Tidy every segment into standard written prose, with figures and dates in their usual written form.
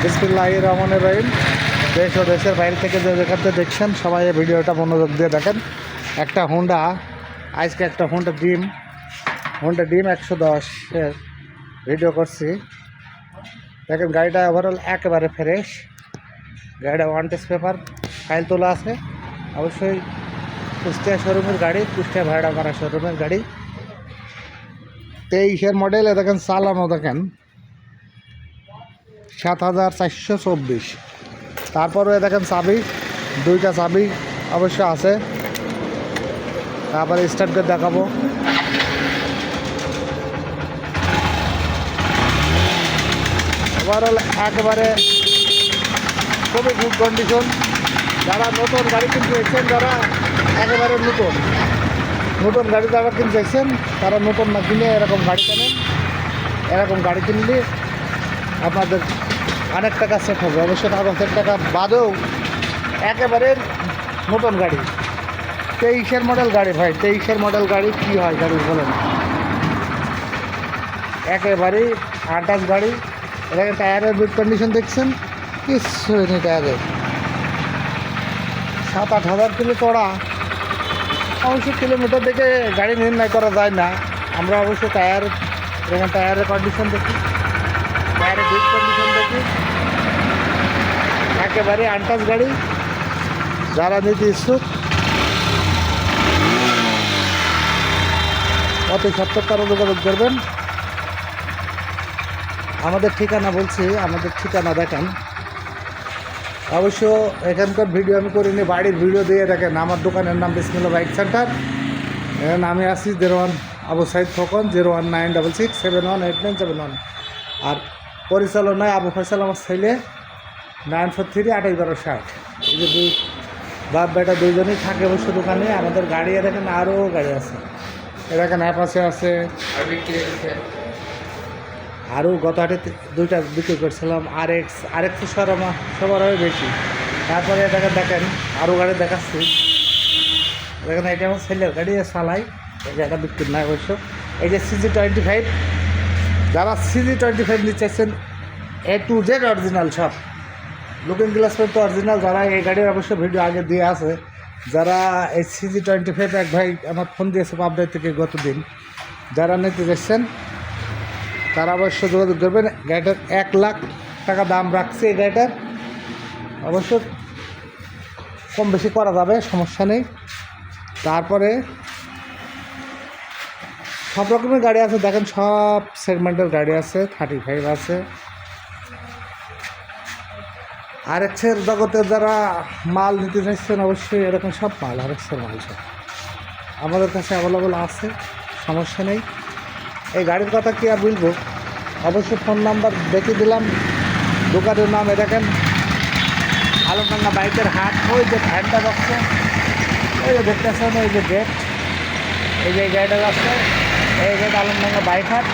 বিসমিল্লাহির রহমানির রহিম। দেশ ও দেশের বাইরে থেকে যে যেখান থেকে দেখছেন সবাই এই ভিডিওটা মনোযোগ দিয়ে দেখেন। একটা হোন্ডা, আজকে একটা হোন্ডা ডিম 110 এর ভিডিও করছি। দেখেন গাড়িটা ওভারঅল একেবারে ফ্রেশ। গাড়িটা ওয়ান টেস্ট পেপার ফাইল তোলা আছে। অবশ্যই কুষ্টিয়া শোরুমের গাড়ি, কুষ্টিয়া ভাড়া করা শোরুমের গাড়ি। 23-এর মডেলে দেখেন চালানো দেখেন 7424। তারপরে দেখেন চাবি, দুইটা চাবি অবশ্য আছে। তারপরে স্টার্ট করে দেখাবো। ওভারঅল একেবারে খুবই গুড কন্ডিশন। যারা নতুন গাড়ি কিনতে এসেছেন, যারা একেবারে নতুন গাড়ি যারা কিনতে এসেছেন, তারা নতুন না কিনে এরকম গাড়ি কেনেন। এরকম গাড়ি কিনলে আপনাদের অনেক টাকা সেট হবে। অবশ্যই কাগজের টাকা বাদেও একেবারে নতুন গাড়ি। 23-এর মডেল গাড়ি ভাই, 23-এর মডেল গাড়ি কী হয় গাড়ি বলেন, একেবারেই আটাশ গাড়ি। এটাকে টায়ারের গুড কন্ডিশন দেখছেন, কিচ্ছু নেই টায়ারের। 7-8 হাজার কিলো চড়া। অবশ্যই কিলোমিটার দেখে গাড়ি নির্ণয় করা যায় না। আমরা অবশ্যই টায়ারের কন্ডিশন দেখি, টায়ারের গুড কন্ডিশন দেখি। একেবারে আনটাচ গাড়ি। যারা নিতে ইচ্ছুক অতি সত্তর যোগাযোগ করবেন। আমাদের ঠিকানা বলছি, আমাদের ঠিকানা দেখেন। অবশ্য এখানকার ভিডিও আমি করিনি, বাড়ির ভিডিও দিয়ে দেখেন। আমার দোকানের নাম বিসমিল্লাহ বাইক সেন্টার। এখানে আমি আছি 01 আবু সাইদ খোকন, 01966718971। আর পরিচালনায় আবু ফয়সাল আমার ছেলে, 94381260। এই যে দুই বাপ বেটা দুইজনেই থাকে অবশ্য দোকানে। আমাদের গাড়ি দেখেন, আরও গাড়ি আছে। এখানে অ্যাপাচে আছে, আরও গত হাটে দুইটা বিক্রি করছিলাম। আরএক্স সবার বেশি। তারপরে দেখেন আরও গাড়ি দেখাচ্ছি। দেখেন এটা আমার ছেলের গাড়ি চালাই, এই গাড়িটা বিক্রি নাই অবশ্য। এই যে CG25, যারা CG25 নিতে চাইছেন, A to Z অরিজিনাল সব, লুকিং গ্লাস পর্যন্ত অরিজিনাল। যারা এই গাড়ির অবশ্য ভিডিও আগে দিয়ে আছে, যারা এই CG25 এক ভাই আমার ফোন দিয়েছে পাবনার থেকে গতদিন, যারা নিতে চাইছেন তারা অবশ্য যোগাযোগ করবেন। গাড়িটার 1 লাখ টাকা দাম রাখছে এই গাড়িটার। অবশ্য কম বেশি করা যাবে, সমস্যা নেই। তারপরে সব রকমের গাড়ি আছে দেখেন, সব সেগমেন্টের গাড়ি আছে। 35 আছে। আরএক্সের জগতে যারা মাল নিতে চাইছেন, অবশ্যই এরকম সব মাল, আরএক্সের মাল সব আমাদের কাছে অ্যাভেলেবল আছে, সমস্যা নেই। এই গাড়ির কথা কি আর বলবো, অবশ্যই ফোন নাম্বার দেখে দিলাম। দোকানের নাম দেখেন, আলমডাঙ্গা বাইকের হাট। ওই যে ফ্যানটা যাচ্ছে, ওই যে দেখতেছেন, ওই যে গেট, এই যে গাড়িটা যাচ্ছে, এই গেট আলমডাঙ্গা বাইক হাট।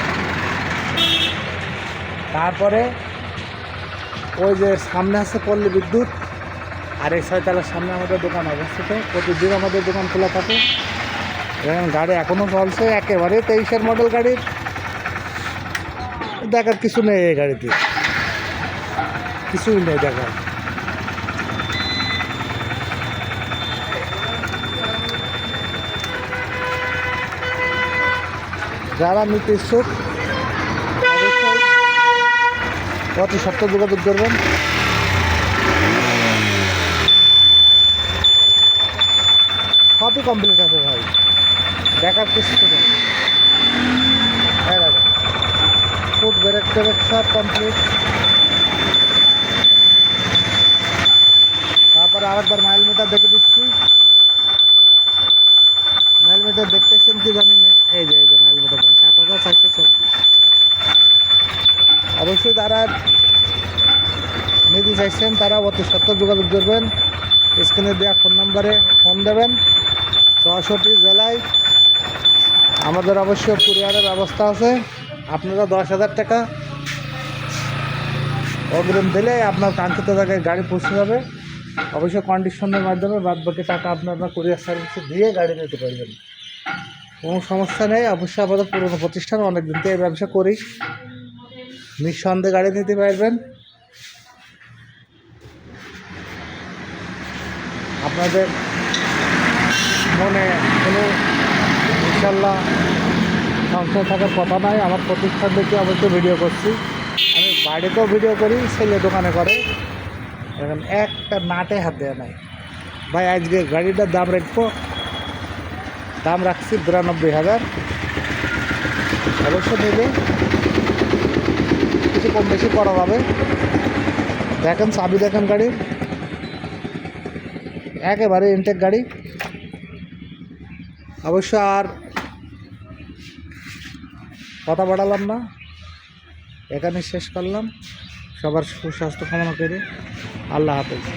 তারপরে ওই যে সামনে আছে পল্লী বিদ্যুৎ, আর এই 6তলার সামনে আমাদের দোকান অবস্থিত। প্রতিদিন আমাদের দোকান খোলা থাকে। এখন গাড়ি এখনও চলছে, একেবারে 23-এর মডেল গাড়ির দেখার কিছু নেই। এই গাড়িতে কিছুই নেই দেখার। যারা নিতে ইচ্ছুক অবশ্যই অতি সত্তর যোগাযোগ করবেন। সবই কমপ্লিট আছে ভাই, দেখার কিছু নেই। ফুট ব্রেক টেরেক সব কমপ্লিট। তারপরে আরেকবার মাইল মিটার দেখে দিচ্ছি। মাইল মিটার দেখতেছেন কি জানি না, এই যে মাইল মিটার 7424। অবশ্যই যারা নিতে চাইছেন তারা অতি সত্তর যোগাযোগ করবেন। স্ক্রিনে দেওয়া ফোন নম্বরে ফোন দেবেন। 64 জেলায় আমাদের অবশ্য কুরিয়ারের ব্যবস্থা আছে। আপনারা 10,000 টাকা অগ্রিম দিলে আপনার কাঙ্ক্ষিত জায়গায় গাড়ি পৌঁছে যাবে। অবশ্যই কন্ডিশনের মাধ্যমে বাদবাকি টাকা আপনারা কুরিয়ার সার্ভিসে দিয়ে গাড়ি নিতে পারবেন, কোনো সমস্যা নেই। অবশ্যই আমাদের পুরনো প্রতিষ্ঠান, অনেক দিন থেকে ব্যবসা করি, নিঃসন্দেহে গাড়ি নিতে পারবেন। আপনাদের মনে কোনো ইনশাল্লাহ সংশয় থাকার কথা নয়। আমার প্রতিষ্ঠান দেখে অবশ্যই ভিডিও করছি, আমি বাড়িতেও ভিডিও করি, ছেলে দোকানে করে। এখন একটা নাটে হাত দেওয়া নাই ভাই। আজকে গাড়িটার দাম রাখছি 92,000। অবশ্য নেবে, কিছু কম বেশি করা যাবে। দেখেন চাবি, দেখেন গাড়ির, একেবারে ইনটেক গাড়ি। অবশ্য আর কথা বাড়ালাম না, এখানে শেষ করলাম। সবার সুস্বাস্থ্য কামনা করে আল্লাহ হাফেজ।